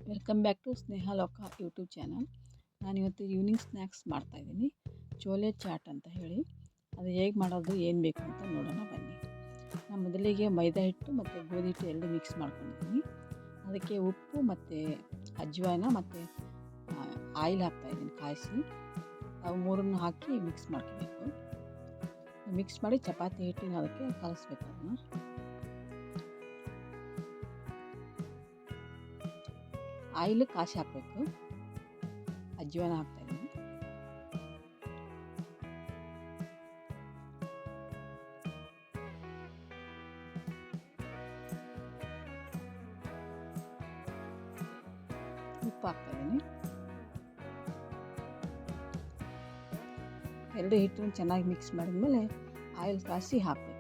Welcome back to ಸ್ನೇಹ ಲೋಕ YouTube channel. ನಾನಿವತ್ತು evening snacks ಮಾಡ್ತಾಯಿದ್ದೀನಿ, ಚೋಲೆ ಚಾಟ್ ಅಂತ ಹೇಳಿ. ಅದು ಹೇಗೆ ಮಾಡೋದು, ಏನು ಬೇಕು ಅಂತ ನೋಡೋಣ ಬನ್ನಿ. ನಾನು ಮೊದಲಿಗೆ ಮೈದಾ ಹಿಟ್ಟು ಮತ್ತು ಗೋಧಿ ಹಿಟ್ಟು ಎರಡು ಮಿಕ್ಸ್ ಮಾಡ್ಕೊಂಡಿದ್ದೀನಿ. ಅದಕ್ಕೆ ಉಪ್ಪು ಮತ್ತು ಅಜ್ವಾನ ಮತ್ತು ಆಯಿಲ್ ಹಾಕ್ತಾಯಿದ್ದೀನಿ ಕಾಯಿಸಿ. ಅವು ಮೂರನ್ನು ಹಾಕಿ ಮಿಕ್ಸ್ ಮಾಡ್ಕೋಬೇಕು. ಮಿಕ್ಸ್ ಮಾಡಿ ಚಪಾತಿ ಹಿಟ್ಟಿನ ಅದಕ್ಕೆ ಕಲಿಸ್ಬೇಕು. ಅದನ್ನು ಆಯಿಲ್ ಕಾಸಿ ಹಾಕಬೇಕು. ಅಜ್ವಾನ ಹಾಕ್ತಾಯಿದ್ದೀನಿ. ಉಪ್ಪು ಹಾಕ್ತಾಯಿದ್ದೀನಿ. ಎರಡು ಹಿಟ್ಟನ್ನು ಚೆನ್ನಾಗಿ ಮಿಕ್ಸ್ ಮಾಡಿದ್ಮೇಲೆ ಆಯಿಲ್ ಕಾಸಿ ಹಾಕಬೇಕು.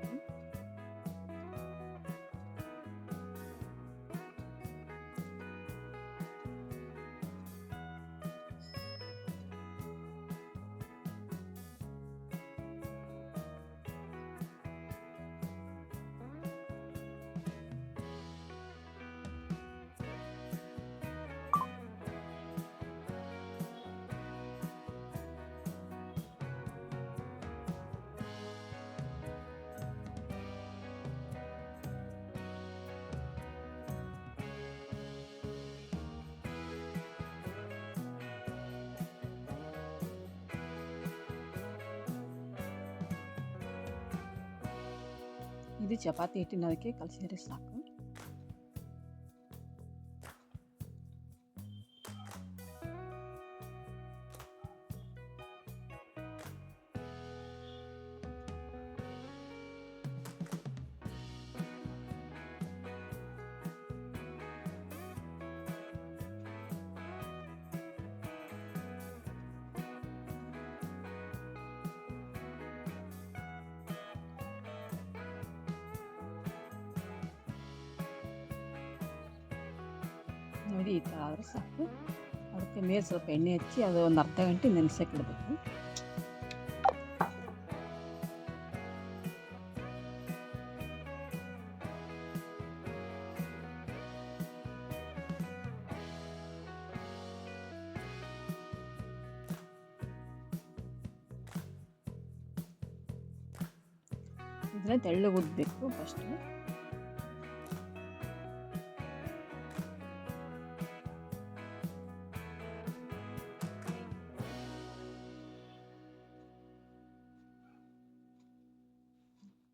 ಇದು ಚಪಾತಿ ಹಿಟ್ಟಿನ ಅದಕ್ಕೆ ಕಲಸಿದ್ರೆ ಸಾಕು. ನೋಡಿ, ಈ ಥರ ಆದರೆ ಸಾಕು. ಅದಕ್ಕೆ ಮೇಲೆ ಸ್ವಲ್ಪ ಎಣ್ಣೆ ಹಚ್ಚಿ ಅದು ಒಂದು ಅರ್ಧ ಗಂಟೆ ನೆನೆಸಕ್ಕೆ ಇಡಬೇಕು. ಇದನ್ನ ತೆಳ್ಳಗೆ ಉದ್ದಬೇಕು ಫಸ್ಟು.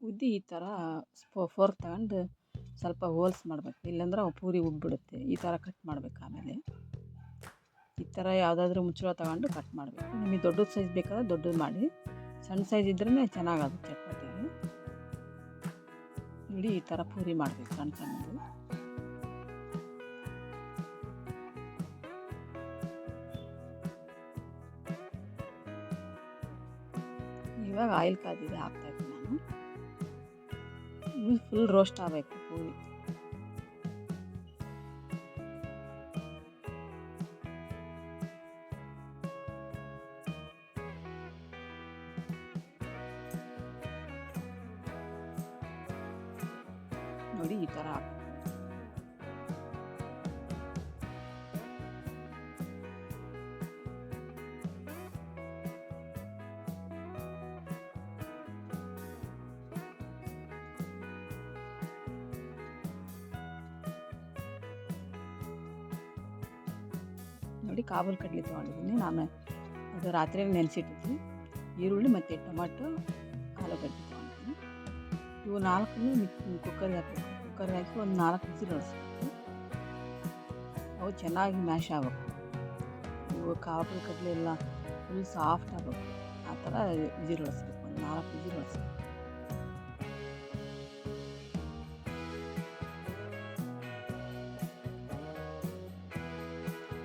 ಉದ್ದಿ ಈ ಥರ ಫೋರ್ಕ್ ತಗೊಂಡು ಸ್ವಲ್ಪ ಹೋಲ್ಸ್ ಮಾಡಬೇಕು, ಇಲ್ಲಾಂದ್ರೆ ಅವು ಪೂರಿ ಉಬ್ಬಿಬಿಡುತ್ತೆ. ಈ ಥರ ಕಟ್ ಮಾಡಬೇಕು. ಆಮೇಲೆ ಈ ಥರ ಯಾವುದಾದ್ರೂ ಮುಚ್ಚಳ ತಗೊಂಡು ಕಟ್ ಮಾಡಬೇಕು. ನಿಮಗೆ ದೊಡ್ಡದು ಸೈಜ್ ಬೇಕಾದ್ರೆ ದೊಡ್ಡದು ಮಾಡಿ, ಸಣ್ಣ ಸೈಜ್ ಇದ್ರೇ ಚೆನ್ನಾಗಾಗುತ್ತೆ ಚಪಾತಿಗೆ. ನೋಡಿ, ಈ ಥರ ಪೂರಿ ಮಾಡಬೇಕು ಸಣ್ಣ ಸಣ್ಣದು. ಇವಾಗ ಆಯಿಲ್ ಕಾದಿದೆ, ಹಾಕ್ತಾಯಿದ್ದೀನಿ ನಾನು. ಫುಲ್ ರೋಸ್ಟ್ ಆಗಬೇಕು ಪೂರಿ. ನೋಡಿ, ಈ ಥರ ಹಾಕಿ ನೋಡಿ. ಕಾಬೂಲ್ ಕಡಲೆ ತೊಗೊಂಡಿದ್ದೀನಿ ನಾನು, ಅದು ರಾತ್ರಿ ನೆನೆಸಿಟ್ಟಿದ್ವಿ. ಈರುಳ್ಳಿ ಮತ್ತು ಟೊಮಾಟೊ, ಆಲೂಗಡ್ಡೆ ತೊಗೊಂಡಿದ್ದೀನಿ. ಇವು ನಾಲ್ಕನ್ನು ಕುಕ್ಕರ್ಗೆ ಹಾಕಬೇಕು. ಕುಕ್ಕರ್ಗೆ ಹಾಕಿ ಒಂದು 4 ವಿಸಿಲ್ ಹೊಡಿಸ್ಬೇಕು. ಅವು ಚೆನ್ನಾಗಿ ಮ್ಯಾಶ್ ಆಗಬೇಕು. ಇವು ಕಾಬೂಲ್ ಕಡಲೆ ಎಲ್ಲ ಫುಲ್ ಸಾಫ್ಟ್ ಆಗಬೇಕು. ಆ ಥರ ವಿಸಿಲ್ ಹೊಡಿಸ್ಬೇಕು. ಒಂದು 4 ವಿಸಿಲ್ ಹೊಡಿಸ್ಬೇಕು.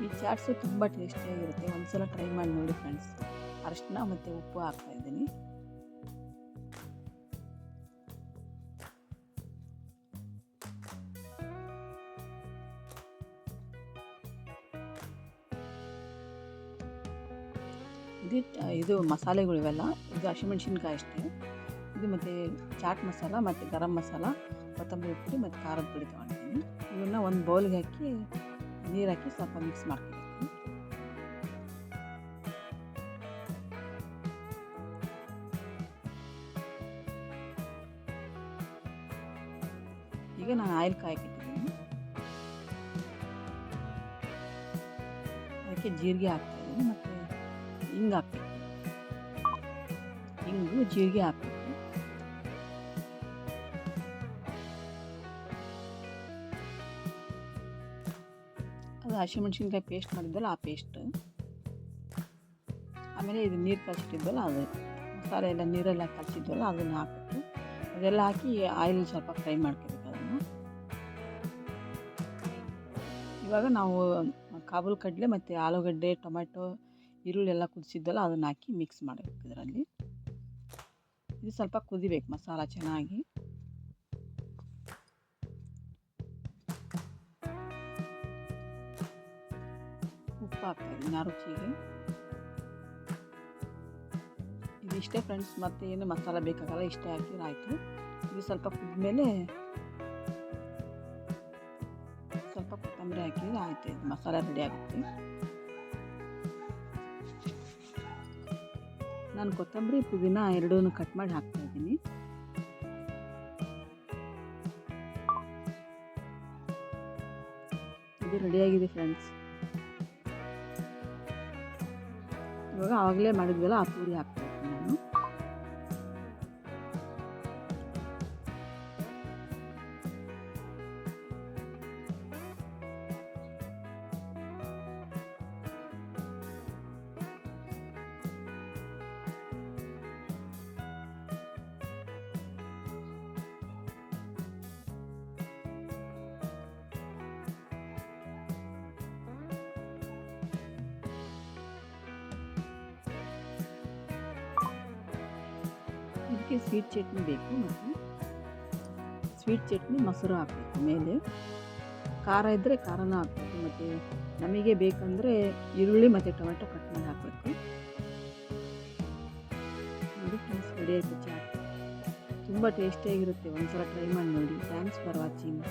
ಈ ಚಾಟ್ಸು ತುಂಬ ಟೇಸ್ಟಿಯಾಗಿರುತ್ತೆ. ಒಂದು ಸಲ ಟ್ರೈ ಮಾಡಿ ನೋಡಿ ಫ್ರೆಂಡ್ಸ್. ಅರಿಶಿನ ಮತ್ತು ಉಪ್ಪು ಹಾಕ್ತಾಯಿದ್ದೀನಿ. ಇದು ಮಸಾಲೆಗಳು ಇವೆಲ್ಲ. ಇದು ಹಸಿಮೆಣ್ಸಿನ್ಕಾಯಿ ಅಷ್ಟೇ. ಇದು ಮತ್ತು ಚಾಟ್ ಮಸಾಲ ಮತ್ತು ಗರಂ ಮಸಾಲ, ಕೊತ್ತಂಬರಿ ಪುಡಿ ಮತ್ತು ಖಾರದ ಪುಡಿ ತೊಗೊಂಡಿದ್ದೀನಿ. ಇವನ್ನ ಒಂದು ಬೌಲ್ಗೆ ಹಾಕಿ ನೀರು ಹಾಕಿ ಸ್ವಲ್ಪ ಮಿಕ್ಸ್ ಮಾಡ್ಕೋಬೇಕು. ಈಗ ನಾನು ಆಯಿಲ್ ಕಾಯಕ್ಕಿಟ್ಟಿದ್ದೀನಿ. ಅದಕ್ಕೆ ಜೀರಿಗೆ ಹಾಕ್ತಾಯಿದ್ದೀನಿ ಮತ್ತು ಹಿಂಗೆ ಹಾಕ್ಬೇಕು. ಹಿಂಗು ಜೀರಿಗೆ ಹಾಕಬೇಕು. ಅದು ಹಸಿಮೆಣ್ಸಿನ್ಕಾಯಿ ಪೇಸ್ಟ್ ಮಾಡಿದ್ವಲ್ಲ ಆ ಪೇಸ್ಟ್, ಆಮೇಲೆ ಇದು ನೀರು ಕಲಿಸಿಟ್ಟಿದ್ವಲ್ಲ ಅದು ಮಸಾಲೆ ಎಲ್ಲ ನೀರೆಲ್ಲ ಕಲಿಸಿದ್ವಲ್ಲ ಅದನ್ನು ಹಾಕಬೇಕು. ಅದೆಲ್ಲ ಹಾಕಿ ಆಯಿಲ್ ಸ್ವಲ್ಪ ಫ್ರೈ ಮಾಡ್ಕೋಬೇಕು ಅದನ್ನು. ಇವಾಗ ನಾವು ಕಾಬೂಲ್ ಕಡಲೆ ಮತ್ತು ಆಲೂಗಡ್ಡೆ, ಟೊಮೆಟೊ, ಈರುಳ್ಳಿ ಎಲ್ಲ ಕುದಿಸಿದ್ವಲ್ಲ ಅದನ್ನು ಹಾಕಿ ಮಿಕ್ಸ್ ಮಾಡಬೇಕು. ಇದರಲ್ಲಿ ಇದು ಸ್ವಲ್ಪ ಕುದಿಬೇಕು ಮಸಾಲ ಚೆನ್ನಾಗಿ. ಉಪ್ಪು ಹಾಕ್ತಾಯಿದ್ದೀನಿ ರುಚಿಗೆ. ಇದು ಇಷ್ಟೇ ಫ್ರೆಂಡ್ಸ್, ಮತ್ತೆ ಏನು ಮಸಾಲ ಬೇಕಾಗಲ್ಲ, ಇಷ್ಟೇ ಹಾಕಿದ್ರೆ ಆಯಿತು. ಇದು ಸ್ವಲ್ಪ ಕುದ್ಮೇಲೆ ಸ್ವಲ್ಪ ಕೊತ್ತಂಬರಿ ಹಾಕಿದ್ರೆ ಆಯಿತು, ಇದು ಮಸಾಲ ರೆಡಿ ಆಗುತ್ತೆ. ನಾನು ಕೊತ್ತಂಬರಿ ಪುದೀನ ಎರಡೂ ಕಟ್ ಮಾಡಿ ಹಾಕ್ತಾಯಿದ್ದೀನಿ. ಇದು ರೆಡಿಯಾಗಿದೆ ಫ್ರೆಂಡ್ಸ್. ಇವಾಗ ಆವಾಗಲೇ ಮಾಡಿದ್ವಲ್ಲ ಆ ಪೂರಿ ಹಾಕ್ತಾಯಿದ್ದೀನಿ ನಾನು. ಇದಕ್ಕೆ ಸ್ವೀಟ್ ಚಟ್ನಿ ಬೇಕು, ಮತ್ತು ಸ್ವೀಟ್ ಚಟ್ನಿ ಮೊಸರು ಹಾಕಬೇಕು ಮೇಲೆ. ಖಾರ ಇದ್ದರೆ ಖಾರನೂ ಹಾಕಬೇಕು, ಮತ್ತು ನಮಗೆ ಬೇಕಂದರೆ ಈರುಳ್ಳಿ ಮತ್ತು ಟೊಮೆಟೊ ಕಟ್ ಮಾಡಿ ಹಾಕಬೇಕು. ನೋಡಿ ಫ್ರೆಂಡ್ಸ್, ರೆಡಿ ಆಯಿತು ಚಾಟ್. ತುಂಬ ಟೇಸ್ಟಿಯಾಗಿರುತ್ತೆ, ಒಂದ್ಸಲ ಟ್ರೈ ಮಾಡಿ ನೋಡಿ. Thanks for watching.